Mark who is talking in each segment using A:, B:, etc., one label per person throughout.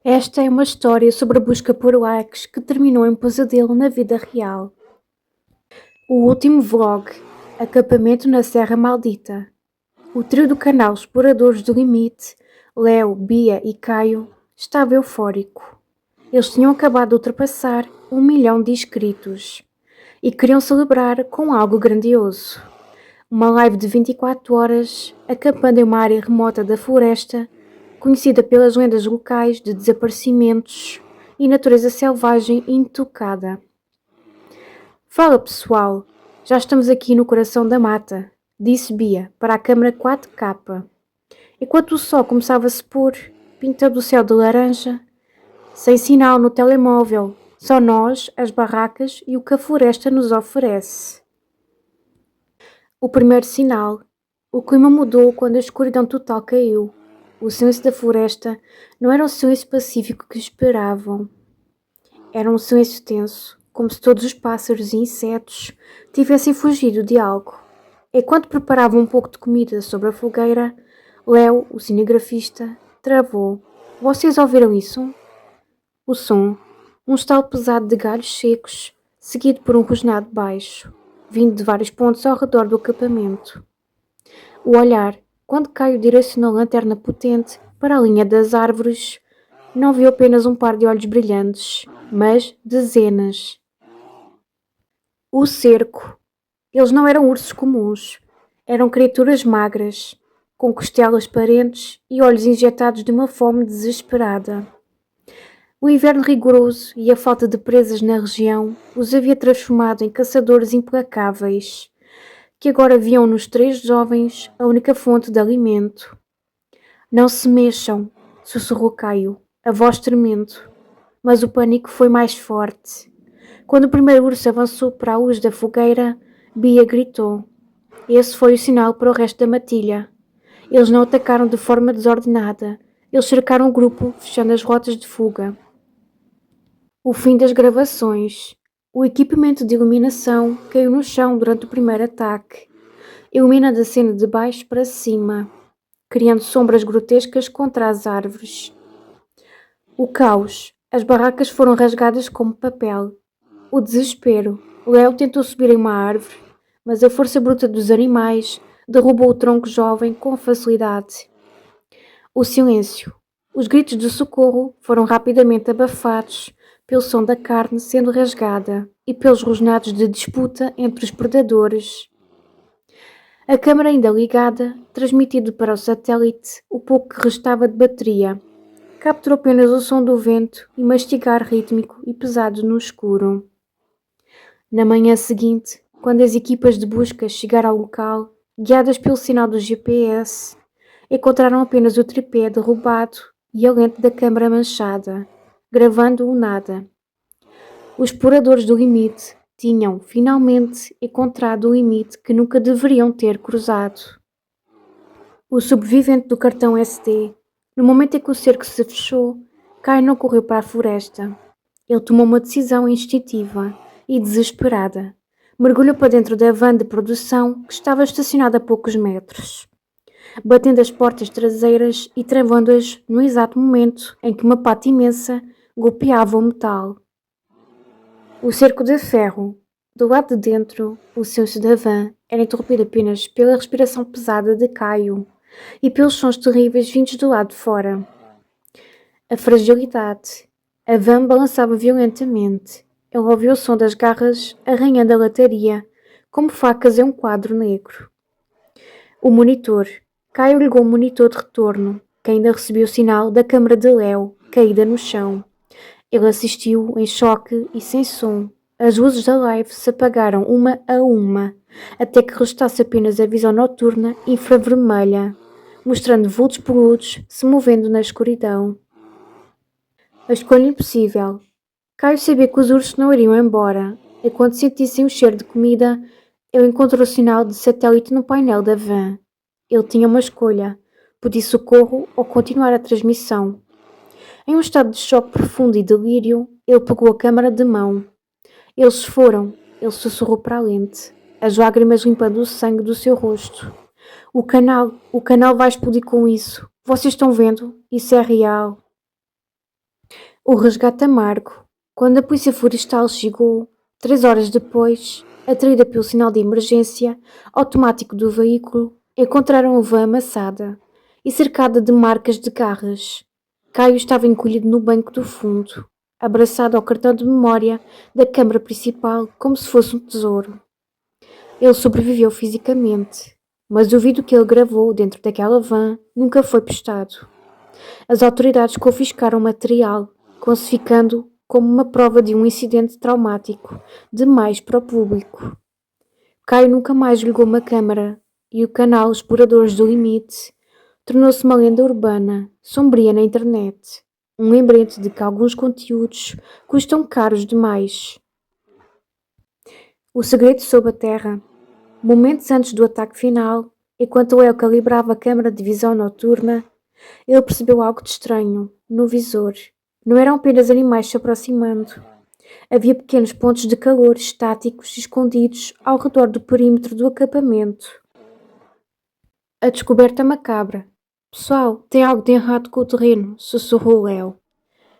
A: Esta é uma história sobre a busca por likes que terminou em pesadelo na vida real. O último vlog, acampamento na Serra Maldita. O trio do canal Exploradores do Limite, Léo, Bia e Caio, estava eufórico. Eles tinham acabado de ultrapassar 1 milhão de inscritos e queriam celebrar com algo grandioso. Uma live de 24 horas, acampando em uma área remota da floresta, conhecida pelas lendas locais de desaparecimentos e natureza selvagem intocada. Fala pessoal, já estamos aqui no coração da mata, disse Bia para a câmara 4K. Enquanto o sol começava a se pôr, pintando o céu de laranja, sem sinal no telemóvel, só nós, as barracas e o que a floresta nos oferece. O primeiro sinal. O clima mudou quando a escuridão total caiu. O silêncio da floresta não era o silêncio pacífico que esperavam. Era um silêncio tenso, como se todos os pássaros e insetos tivessem fugido de algo. Enquanto preparavam um pouco de comida sobre a fogueira, Léo, o cinegrafista, travou. Vocês ouviram isso? O som, um estalo pesado de galhos secos, seguido por um rosnado baixo, vindo de vários pontos ao redor do acampamento. O olhar, quando Caio direcionou a lanterna potente para a linha das árvores, não viu apenas um par de olhos brilhantes, mas dezenas. O cerco. Eles não eram ursos comuns. Eram criaturas magras, com costelas parentes e olhos injetados de uma fome desesperada. O inverno rigoroso e a falta de presas na região os havia transformado em caçadores implacáveis, que agora viam nos três jovens a única fonte de alimento. Não se mexam, sussurrou Caio, a voz tremendo, mas o pânico foi mais forte. Quando o primeiro urso avançou para a luz da fogueira, Bia gritou. Esse foi o sinal para o resto da matilha. Eles não atacaram de forma desordenada. Eles cercaram o grupo, fechando as rotas de fuga. O fim das gravações. O equipamento de iluminação caiu no chão durante o primeiro ataque, iluminando a cena de baixo para cima, criando sombras grotescas contra as árvores. O caos. As barracas foram rasgadas como papel. O desespero. Léo tentou subir em uma árvore, mas a força bruta dos animais derrubou o tronco jovem com facilidade. O silêncio. Os gritos de socorro foram rapidamente abafados pelo som da carne sendo rasgada e pelos rosnados de disputa entre os predadores. A câmara ainda ligada, transmitido para o satélite o pouco que restava de bateria, capturou apenas o som do vento e mastigar rítmico e pesado no escuro. Na manhã seguinte, quando as equipas de busca chegaram ao local, guiadas pelo sinal do GPS, encontraram apenas o tripé derrubado e a lente da câmara manchada, gravando o nada. Os exploradores do limite tinham, finalmente, encontrado o limite que nunca deveriam ter cruzado. O sobrevivente do cartão SD, no momento em que o cerco se fechou, Caio não correu para a floresta. Ele tomou uma decisão instintiva e desesperada. Mergulhou para dentro da van de produção que estava estacionada a poucos metros, batendo as portas traseiras e travando-as no exato momento em que uma pata imensa golpeava o metal. O cerco de ferro. Do lado de dentro, o silêncio da van era interrompido apenas pela respiração pesada de Caio e pelos sons terríveis vindos do lado de fora. A fragilidade. A van balançava violentamente. Ele ouviu o som das garras arranhando a lataria, como facas em um quadro negro. O monitor. Caio ligou o monitor de retorno, que ainda recebia o sinal da câmara de Léo, caída no chão. Ele assistiu em choque e sem som. As luzes da live se apagaram uma a uma, até que restasse apenas a visão noturna infravermelha, mostrando vultos peludos se movendo na escuridão. A escolha impossível. Caio sabia que os ursos não iriam embora, e quando sentissem o cheiro de comida, ele encontrou o sinal de satélite no painel da van. Ele tinha uma escolha: pedir socorro ou continuar a transmissão. Em um estado de choque profundo e delírio, ele pegou a câmara de mão. Eles foram, ele sussurrou para a lente, as lágrimas limpando o sangue do seu rosto. O canal vai explodir com isso. Vocês estão vendo? Isso é real. O resgate amargo. Quando a polícia florestal chegou, 3 horas depois, atraída pelo sinal de emergência automático do veículo, encontraram a van amassada e cercada de marcas de garras. Caio estava encolhido no banco do fundo, abraçado ao cartão de memória da câmara principal como se fosse um tesouro. Ele sobreviveu fisicamente, mas o vídeo que ele gravou dentro daquela van nunca foi postado. As autoridades confiscaram o material, classificando como uma prova de um incidente traumático demais para o público. Caio nunca mais ligou uma câmara e o canal Exploradores do Limite tornou-se uma lenda urbana, sombria na internet. Um lembrete de que alguns conteúdos custam caros demais. O segredo sob a terra. Momentos antes do ataque final, enquanto Leo calibrava a câmara de visão noturna, ele percebeu algo de estranho no visor. Não eram apenas animais se aproximando. Havia pequenos pontos de calor estáticos escondidos ao redor do perímetro do acampamento. A descoberta macabra. Pessoal, tem algo de errado com o terreno, sussurrou Leo,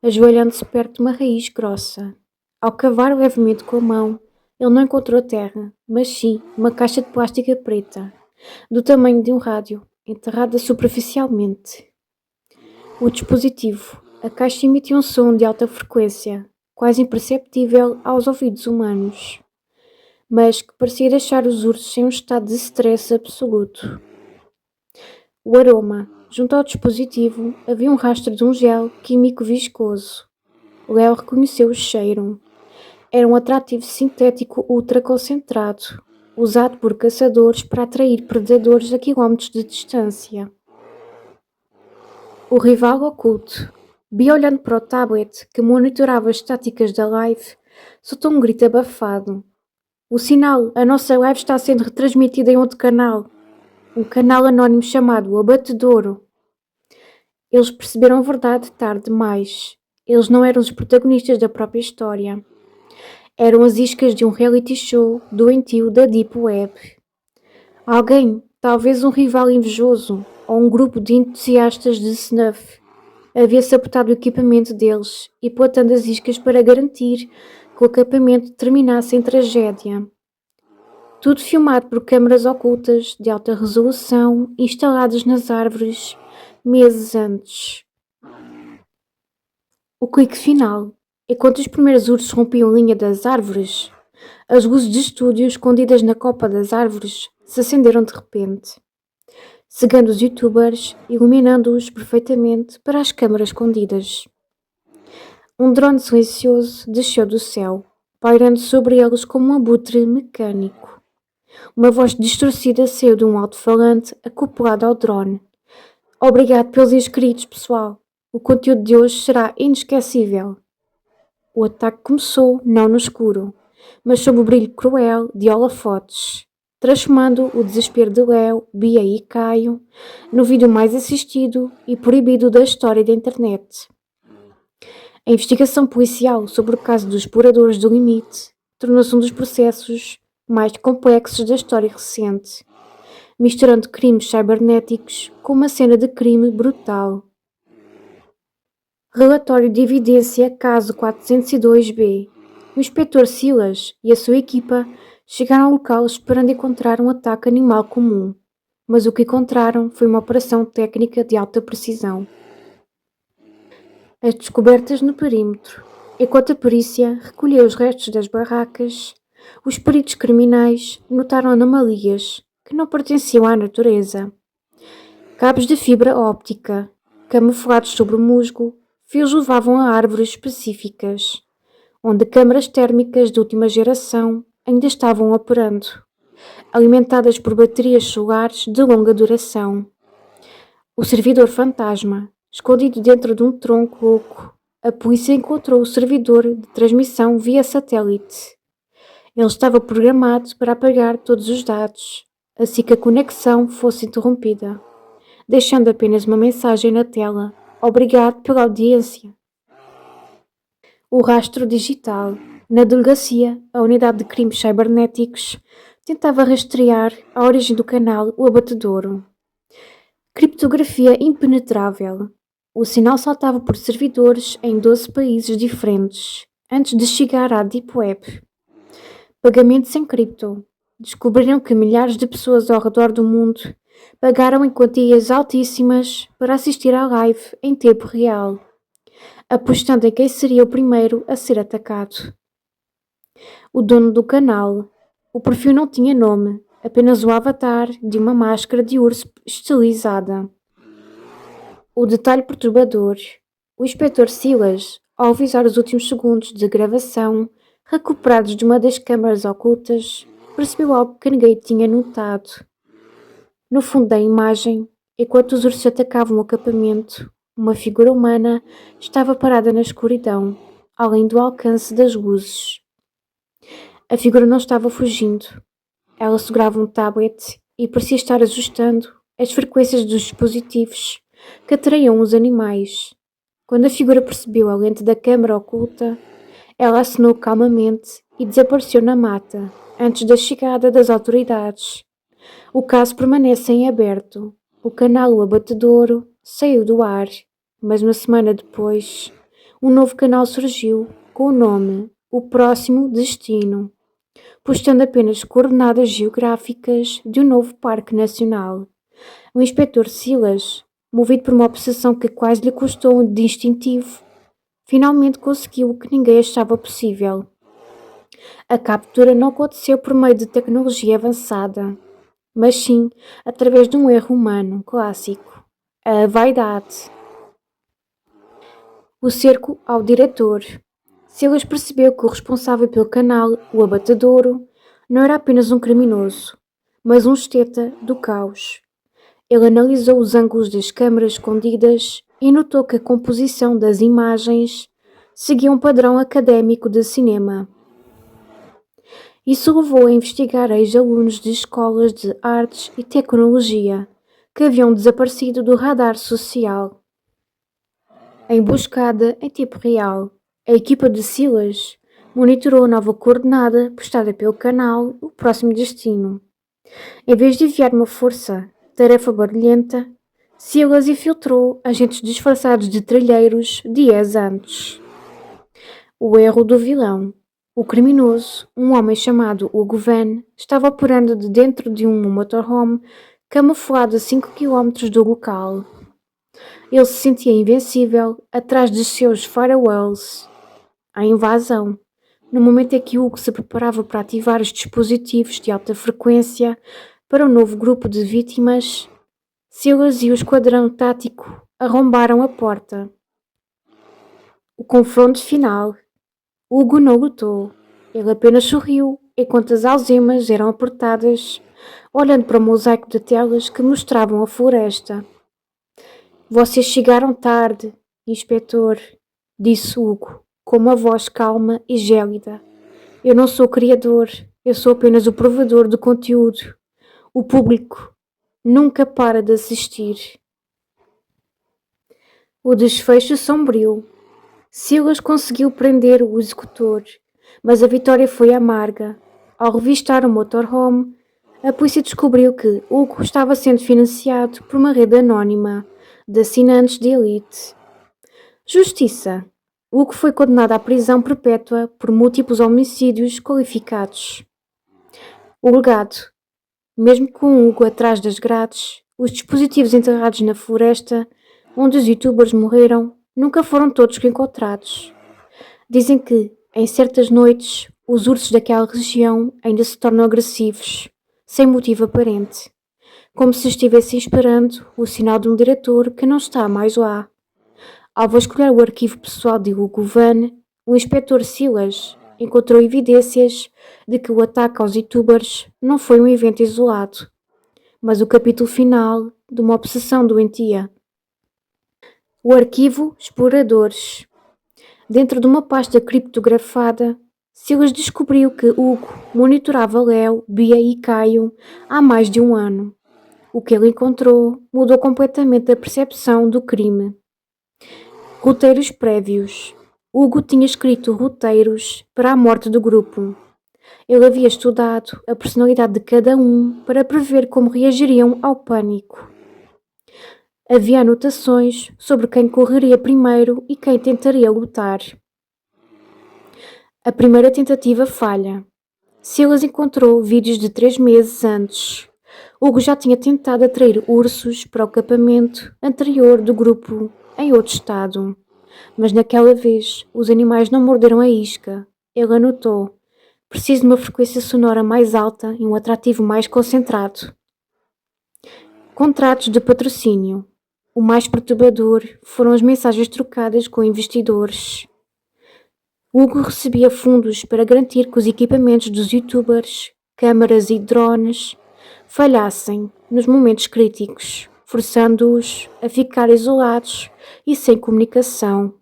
A: ajoelhando-se perto de uma raiz grossa. Ao cavar levemente com a mão, ele não encontrou terra, mas sim uma caixa de plástica preta, do tamanho de um rádio, enterrada superficialmente. O dispositivo. A caixa emitia um som de alta frequência, quase imperceptível aos ouvidos humanos, mas que parecia deixar os ursos em um estado de stress absoluto. O aroma. Junto ao dispositivo havia um rastro de um gel químico viscoso. Leo reconheceu o cheiro. Era um atrativo sintético ultraconcentrado, usado por caçadores para atrair predadores a quilómetros de distância. O rival oculto. Bia, olhando para o tablet que monitorava as estáticas da live, soltou um grito abafado. O sinal, a nossa live está sendo retransmitida em outro canal. Um canal anónimo chamado O Abatedouro. Eles perceberam a verdade tarde demais. Eles não eram os protagonistas da própria história. Eram as iscas de um reality show doentio da Deep Web. Alguém, talvez um rival invejoso, ou um grupo de entusiastas de snuff, havia sabotado o equipamento deles e plantando as iscas para garantir que o acampamento terminasse em tragédia. Tudo filmado por câmaras ocultas de alta resolução instaladas nas árvores meses antes. O clique final. Enquanto os primeiros ursos rompiam a linha das árvores, as luzes de estúdio escondidas na copa das árvores se acenderam de repente, cegando os youtubers, iluminando-os perfeitamente para as câmaras escondidas. Um drone silencioso desceu do céu, pairando sobre eles como um abutre mecânico. Uma voz distorcida saiu de um alto-falante acoplado ao drone. Obrigado pelos inscritos, pessoal. O conteúdo de hoje será inesquecível. O ataque começou não no escuro, mas sob o brilho cruel de holofotes, transformando o desespero de Leo, Bia e Caio no vídeo mais assistido e proibido da história da internet. A investigação policial sobre o caso dos Exploradores do Limite tornou-se um dos processos mais complexos da história recente, misturando crimes cibernéticos com uma cena de crime brutal. Relatório de evidência caso 402B. O inspetor Silas e a sua equipa chegaram ao local esperando encontrar um ataque animal comum, mas o que encontraram foi uma operação técnica de alta precisão. As descobertas no perímetro. Enquanto a perícia recolheu os restos das barracas, os peritos criminais notaram anomalias que não pertenciam à natureza. Cabos de fibra óptica, camuflados sobre o musgo, fios levavam a árvores específicas, onde câmaras térmicas de última geração ainda estavam operando, alimentadas por baterias solares de longa duração. O servidor fantasma, escondido dentro de um tronco oco, a polícia encontrou o servidor de transmissão via satélite. Ele estava programado para apagar todos os dados, assim que a conexão fosse interrompida, deixando apenas uma mensagem na tela. Obrigado pela audiência. O rastro digital. Na delegacia, a unidade de crimes cibernéticos tentava rastrear a origem do canal O Abatedouro. Criptografia impenetrável. O sinal saltava por servidores em 12 países diferentes antes de chegar à Deep Web. Pagamentos em cripto. Descobriram que milhares de pessoas ao redor do mundo pagaram em quantias altíssimas para assistir à live em tempo real, apostando em quem seria o primeiro a ser atacado. O dono do canal. O perfil não tinha nome, apenas o avatar de uma máscara de urso estilizada. O detalhe perturbador. O inspetor Silas, ao avisar os últimos segundos de gravação recuperados de uma das câmaras ocultas, percebeu algo que ninguém tinha notado. No fundo da imagem, enquanto os ursos atacavam o acampamento, uma figura humana estava parada na escuridão, além do alcance das luzes. A figura não estava fugindo. Ela segurava um tablet e parecia estar ajustando as frequências dos dispositivos que atraíam os animais. Quando a figura percebeu a lente da câmara oculta, ela acenou calmamente e desapareceu na mata, antes da chegada das autoridades. O caso permanece em aberto. O canal O Abatedouro saiu do ar, mas uma semana depois, um novo canal surgiu com o nome O Próximo Destino, postando apenas coordenadas geográficas de um novo parque nacional. O inspetor Silas, movido por uma obsessão que quase lhe custou um distintivo, finalmente conseguiu o que ninguém achava possível. A captura não aconteceu por meio de tecnologia avançada, mas sim através de um erro humano clássico, a vaidade. O cerco ao diretor. Silas percebeu que o responsável pelo canal O Abatedouro não era apenas um criminoso, mas um esteta do caos. Ele analisou os ângulos das câmaras escondidas e notou que a composição das imagens seguia um padrão académico de cinema. Isso levou a investigar ex-alunos de escolas de artes e tecnologia que haviam desaparecido do radar social. Emboscada em tempo real, a equipa de Silas monitorou a nova coordenada postada pelo canal O Próximo Destino. Em vez de enviar uma força-tarefa barulhenta, Silas infiltrou agentes disfarçados de trilheiros dias antes. O erro do vilão. O criminoso, um homem chamado Hugo Van, estava operando de dentro de um motorhome camuflado a 5 km do local. Ele se sentia invencível atrás dos seus firewalls. A invasão. No momento em que Hugo se preparava para ativar os dispositivos de alta frequência para um novo grupo de vítimas, Silas e o esquadrão tático arrombaram a porta. O confronto final. Hugo não lutou. Ele apenas sorriu enquanto as algemas eram apertadas, olhando para o mosaico de telas que mostravam a floresta. Vocês chegaram tarde, inspetor, disse Hugo, com uma voz calma e gélida. Eu não sou o criador, eu sou apenas o provedor de conteúdo. O público nunca para de assistir. O desfecho sombrio. Silas conseguiu prender o executor, mas a vitória foi amarga. Ao revistar o motorhome, a polícia descobriu que Hugo estava sendo financiado por uma rede anónima de assinantes de elite. Justiça. Hugo foi condenado à prisão perpétua por múltiplos homicídios qualificados. O legado. Mesmo com Hugo atrás das grades, os dispositivos enterrados na floresta, onde os youtubers morreram, nunca foram todos encontrados. Dizem que, em certas noites, os ursos daquela região ainda se tornam agressivos, sem motivo aparente, como se estivessem esperando o sinal de um diretor que não está mais lá. Ao vasculhar o arquivo pessoal de Hugo Van, o inspetor Silas encontrou evidências de que o ataque aos youtubers não foi um evento isolado, mas o capítulo final de uma obsessão doentia. O arquivo Exploradores. Dentro de uma pasta criptografada, Silas descobriu que Hugo monitorava Léo, Bia e Caio há mais de um ano. O que ele encontrou mudou completamente a percepção do crime. Roteiros prévios. Hugo tinha escrito roteiros para a morte do grupo. Ele havia estudado a personalidade de cada um para prever como reagiriam ao pânico. Havia anotações sobre quem correria primeiro e quem tentaria lutar. A primeira tentativa falha. Silas encontrou vídeos de 3 meses antes. Hugo já tinha tentado atrair ursos para o acampamento anterior do grupo em outro estado, mas naquela vez os animais não morderam a isca. Ele anotou: preciso de uma frequência sonora mais alta e um atrativo mais concentrado. Contratos de patrocínio. O mais perturbador foram as mensagens trocadas com investidores. Hugo recebia fundos para garantir que os equipamentos dos youtubers, câmaras e drones falhassem nos momentos críticos, forçando-os a ficar isolados e sem comunicação.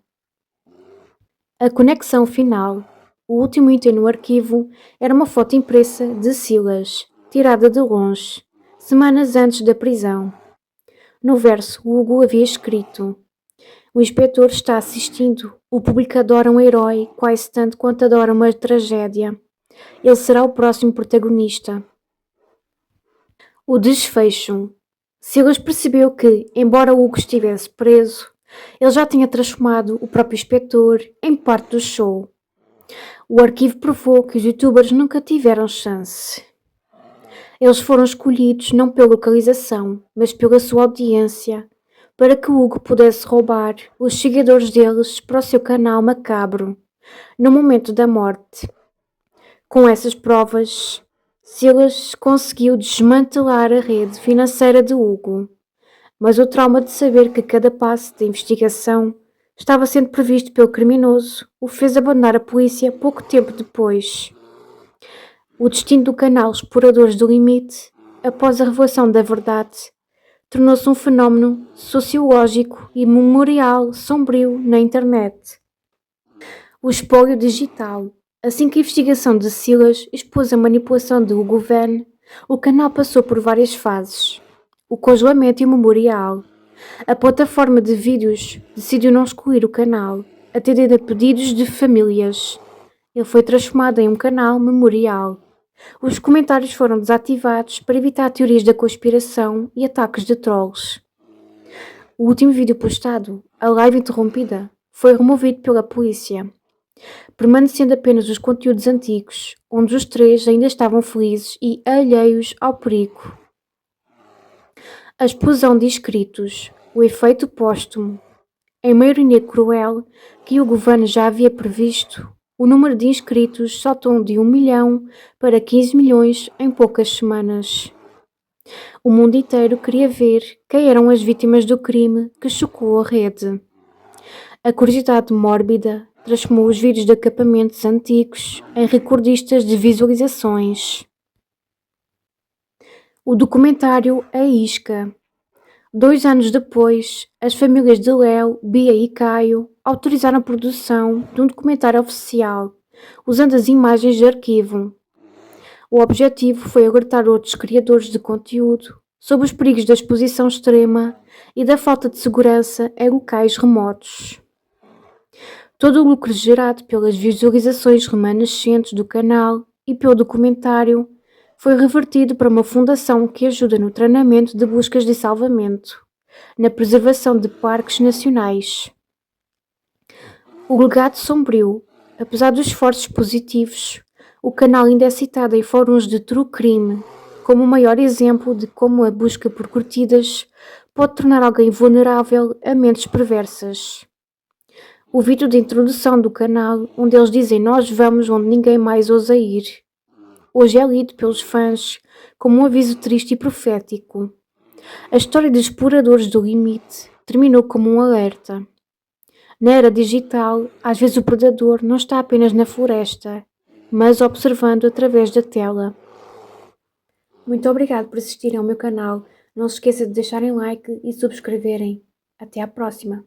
A: A conexão final. O último item no arquivo era uma foto impressa de Silas, tirada de longe, semanas antes da prisão. No verso, Hugo havia escrito: o inspetor está assistindo. O público adora um herói quase tanto quanto adora uma tragédia. Ele será o próximo protagonista. O desfecho. Silas percebeu que, embora Hugo estivesse preso, ele já tinha transformado o próprio inspetor em parte do show. O arquivo provou que os youtubers nunca tiveram chance. Eles foram escolhidos não pela localização, mas pela sua audiência, para que Hugo pudesse roubar os seguidores deles para o seu canal macabro, no momento da morte. Com essas provas, Silas conseguiu desmantelar a rede financeira de Hugo, mas o trauma de saber que cada passo da investigação estava sendo previsto pelo criminoso o fez abandonar a polícia pouco tempo depois. O destino do canal Exploradores do Limite, após a revelação da verdade, tornou-se um fenómeno sociológico e memorial sombrio na internet. O espólio digital. Assim que a investigação de Silas expôs a manipulação de Hugo Van, o canal passou por várias fases. O congelamento e o memorial. A plataforma de vídeos decidiu não excluir o canal, atendendo a pedidos de famílias. Ele foi transformado em um canal memorial. Os comentários foram desativados para evitar teorias da conspiração e ataques de trolls. O último vídeo postado, a live interrompida, foi removido pela polícia, permanecendo apenas os conteúdos antigos, onde os três ainda estavam felizes e alheios ao perigo. A explosão de inscritos, o efeito póstumo. Em uma ironia cruel que o governo já havia previsto, o número de inscritos saltou de 1 milhão para 15 milhões em poucas semanas. O mundo inteiro queria ver quem eram as vítimas do crime que chocou a rede. A curiosidade mórbida transformou os vídeos de acampamentos antigos em recordistas de visualizações. O documentário A Isca. 2 anos depois, as famílias de Léo, Bia e Caio autorizaram a produção de um documentário oficial, usando as imagens de arquivo. O objetivo foi alertar outros criadores de conteúdo sobre os perigos da exposição extrema e da falta de segurança em locais remotos. Todo o lucro gerado pelas visualizações remanescentes do canal e pelo documentário foi revertido para uma fundação que ajuda no treinamento de buscas de salvamento, na preservação de parques nacionais. O legado sombrio. Apesar dos esforços positivos, o canal ainda é citado em fóruns de true crime como o maior exemplo de como a busca por curtidas pode tornar alguém vulnerável a mentes perversas. O vídeo de introdução do canal, onde eles dizem "Nós vamos onde ninguém mais ousa ir", hoje é lido pelos fãs como um aviso triste e profético. A história dos Exploradores do Limite terminou como um alerta. Na era digital, às vezes o predador não está apenas na floresta, mas observando através da tela. Muito obrigado por assistirem ao meu canal. Não se esqueça de deixarem like e subscreverem. Até à próxima!